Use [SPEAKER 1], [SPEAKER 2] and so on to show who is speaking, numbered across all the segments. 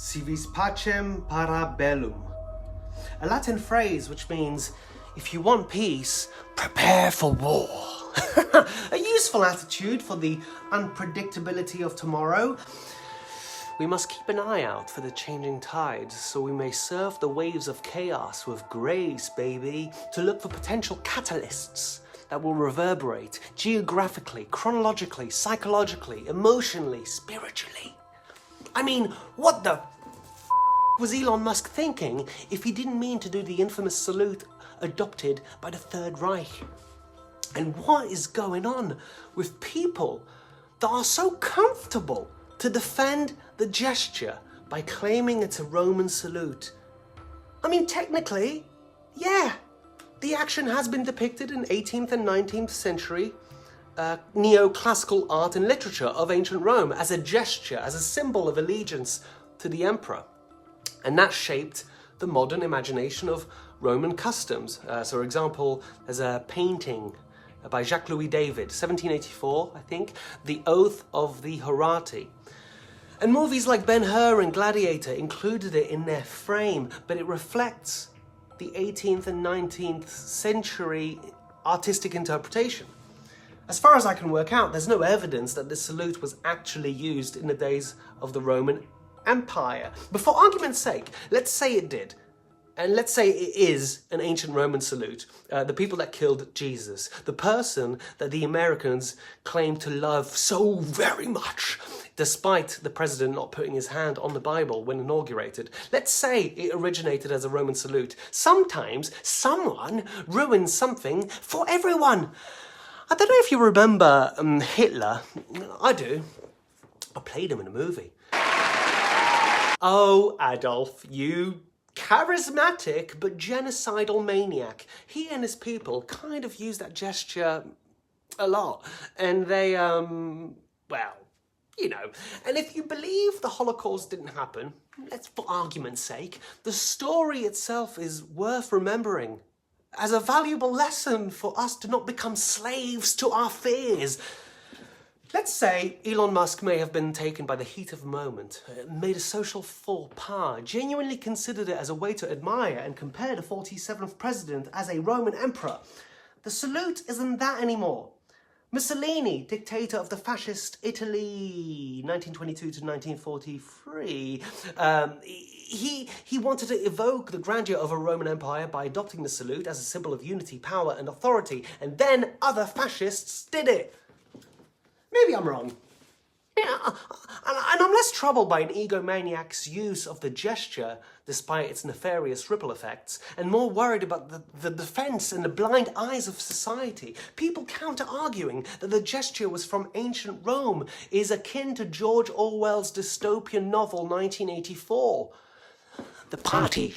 [SPEAKER 1] Si vis pacem para bellum, a Latin phrase which means, if you want peace, prepare for war. A useful attitude for the unpredictability of tomorrow. We must keep an eye out for the changing tides so we may surf the waves of chaos with grace, baby, to look for potential catalysts that will reverberate geographically, chronologically, psychologically, emotionally, spiritually. I mean, what the was Elon Musk thinking if he didn't mean to do the infamous salute adopted by the Third Reich? And what is going on with people that are so comfortable to defend the gesture by claiming it's a Roman salute? I mean, technically, yeah, the action has been depicted in 18th and 19th century neoclassical art and literature of ancient Rome as a gesture, as a symbol of allegiance to the emperor. And that shaped the modern imagination of Roman customs. So, for example, there's a painting by Jacques-Louis David, 1784, I think, The Oath of the Horatii. And movies like Ben-Hur and Gladiator included it in their frame, but it reflects the 18th and 19th century artistic interpretation. As far as I can work out, there's no evidence that this salute was actually used in the days of the Roman Empire. But for argument's sake, let's say it did. And let's say it is an ancient Roman salute. The people that killed Jesus. The person that the Americans claim to love so very much, despite the president not putting his hand on the Bible when inaugurated. Let's say it originated as a Roman salute. Sometimes someone ruins something for everyone. I don't know if you remember Hitler. I do. I played him in a movie. Oh, Adolf, you charismatic but genocidal maniac. He and his people kind of use that gesture a lot. And they, well, you know. And if you believe the Holocaust didn't happen, let's, for argument's sake, the story itself is worth remembering as a valuable lesson for us to not become slaves to our fears. Let's say Elon Musk may have been taken by the heat of the moment, made a social faux pas, genuinely considered it as a way to admire and compare the 47th president as a Roman emperor. The salute isn't that anymore. Mussolini, dictator of the fascist Italy, 1922 to 1943, he wanted to evoke the grandeur of a Roman Empire by adopting the salute as a symbol of unity, power and authority, and then other fascists did it. Maybe I'm wrong. Yeah, and I'm less troubled by an egomaniac's use of the gesture despite its nefarious ripple effects, and more worried about the defense and the blind eyes of society. People counter-arguing that the gesture was from ancient Rome is akin to George Orwell's dystopian novel 1984. The party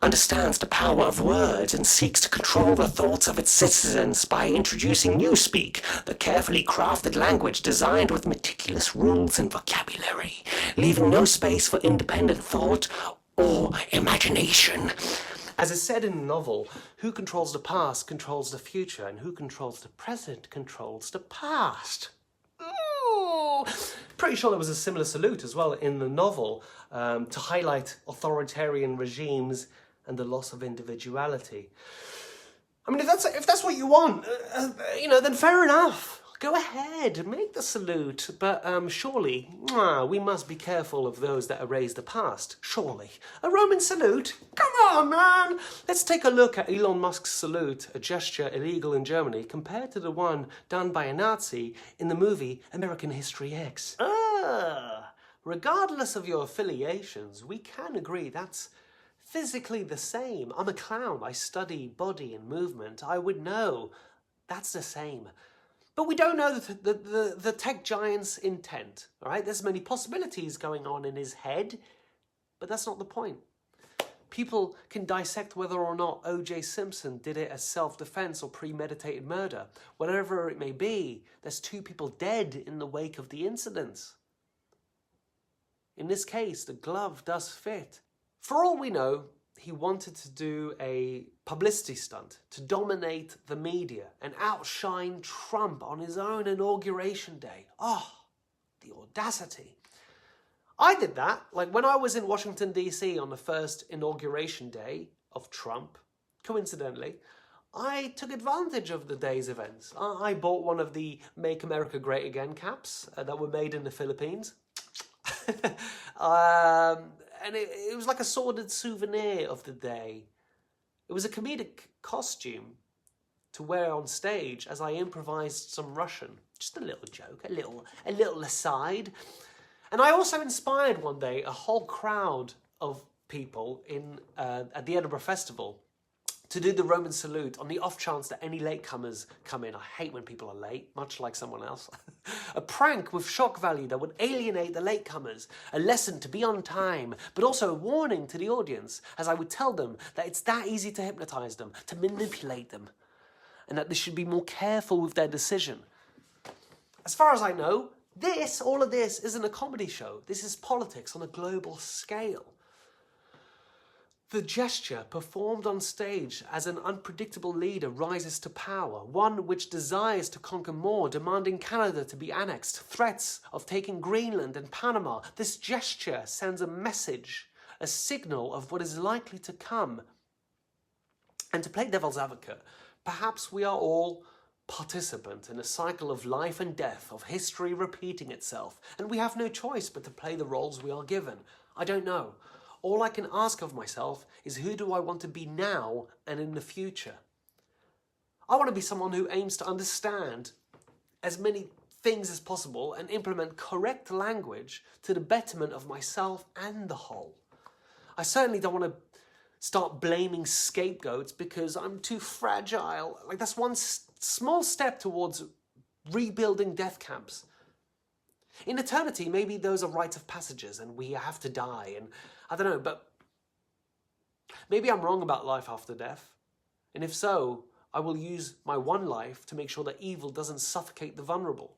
[SPEAKER 1] understands the power of words and seeks to control the thoughts of its citizens by introducing newspeak, the carefully crafted language designed with meticulous rules and vocabulary, leaving no space for independent thought or imagination. As is said in the novel, who controls the past controls the future, and who controls the present controls the past. Ooh. Pretty sure there was a similar salute as well in the novel to highlight authoritarian regimes and the loss of individuality. I mean, if that's what you want, you know, then fair enough. Go ahead, make the salute. But surely, we must be careful of those that erase the past. Surely. A Roman salute? Come on, man! Let's take a look at Elon Musk's salute, a gesture illegal in Germany, compared to the one done by a Nazi in the movie American History X. Regardless of your affiliations, we can agree that's physically the same. I'm a clown. I study body and movement. I would know that's the same. But we don't know the tech giant's intent, all right? There's many possibilities going on in his head, but that's not the point. People can dissect whether or not O.J. Simpson did it as self-defense or premeditated murder. Whatever it may be, there's 2 people dead in the wake of the incidents. In this case, the glove does fit. For all we know, he wanted to do a publicity stunt to dominate the media and outshine Trump on his own inauguration day. Oh, the audacity. I did that. Like when I was in Washington, D.C. on the first inauguration day of Trump, coincidentally, I took advantage of the day's events. I bought one of the Make America Great Again caps that were made in the Philippines. And it was like a sordid souvenir of the day. It was a comedic costume to wear on stage as I improvised some Russian. Just a little joke, a little aside. And I also inspired one day a whole crowd of people at the Edinburgh Festival to do the Roman salute on the off chance that any latecomers come in. I hate when people are late, much like someone else. A prank with shock value that would alienate the latecomers, a lesson to be on time, but also a warning to the audience, as I would tell them that it's that easy to hypnotise them, to manipulate them, and that they should be more careful with their decision. As far as I know, all of this isn't a comedy show. This is politics on a global scale. The gesture performed on stage as an unpredictable leader rises to power, one which desires to conquer more, demanding Canada to be annexed, threats of taking Greenland and Panama. This gesture sends a message, a signal of what is likely to come. And to play devil's advocate, perhaps we are all participant in a cycle of life and death, of history repeating itself, and we have no choice but to play the roles we are given. I don't know. All I can ask of myself is, who do I want to be now and in the future? I want to be someone who aims to understand as many things as possible and implement correct language to the betterment of myself and the whole. I certainly don't want to start blaming scapegoats because I'm too fragile. Like, that's one small step towards rebuilding death camps. In eternity, maybe those are rites of passages and we have to die, and I don't know, but maybe I'm wrong about life after death. And if so, I will use my one life to make sure that evil doesn't suffocate the vulnerable.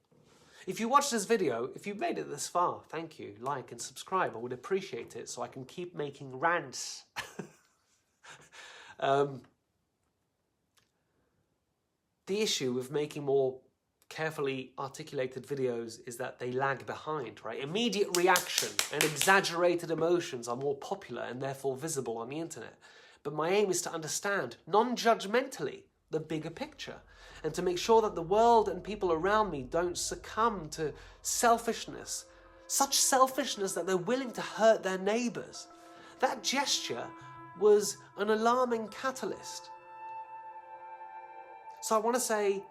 [SPEAKER 1] If you watched this video, if you've made it this far, thank you. Like and subscribe. I would appreciate it so I can keep making rants. The issue with making more carefully articulated videos is that they lag behind, right? Immediate reaction and exaggerated emotions are more popular and therefore visible on the internet. But my aim is to understand, non-judgmentally, the bigger picture, and to make sure that the world and people around me don't succumb to selfishness, such selfishness that they're willing to hurt their neighbours. That gesture was an alarming catalyst. So I want to say,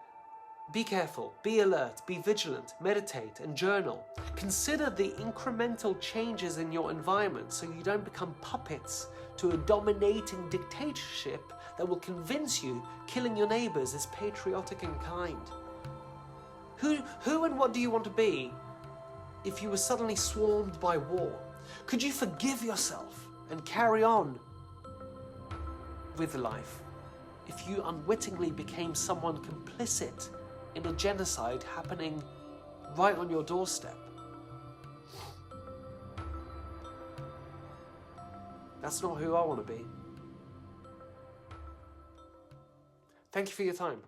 [SPEAKER 1] be careful, be alert, be vigilant, meditate and journal. Consider the incremental changes in your environment so you don't become puppets to a dominating dictatorship that will convince you killing your neighbours is patriotic and kind. Who and what do you want to be if you were suddenly swarmed by war? Could you forgive yourself and carry on with life if you unwittingly became someone complicit in a genocide happening right on your doorstep? That's not who I want to be. Thank you for your time.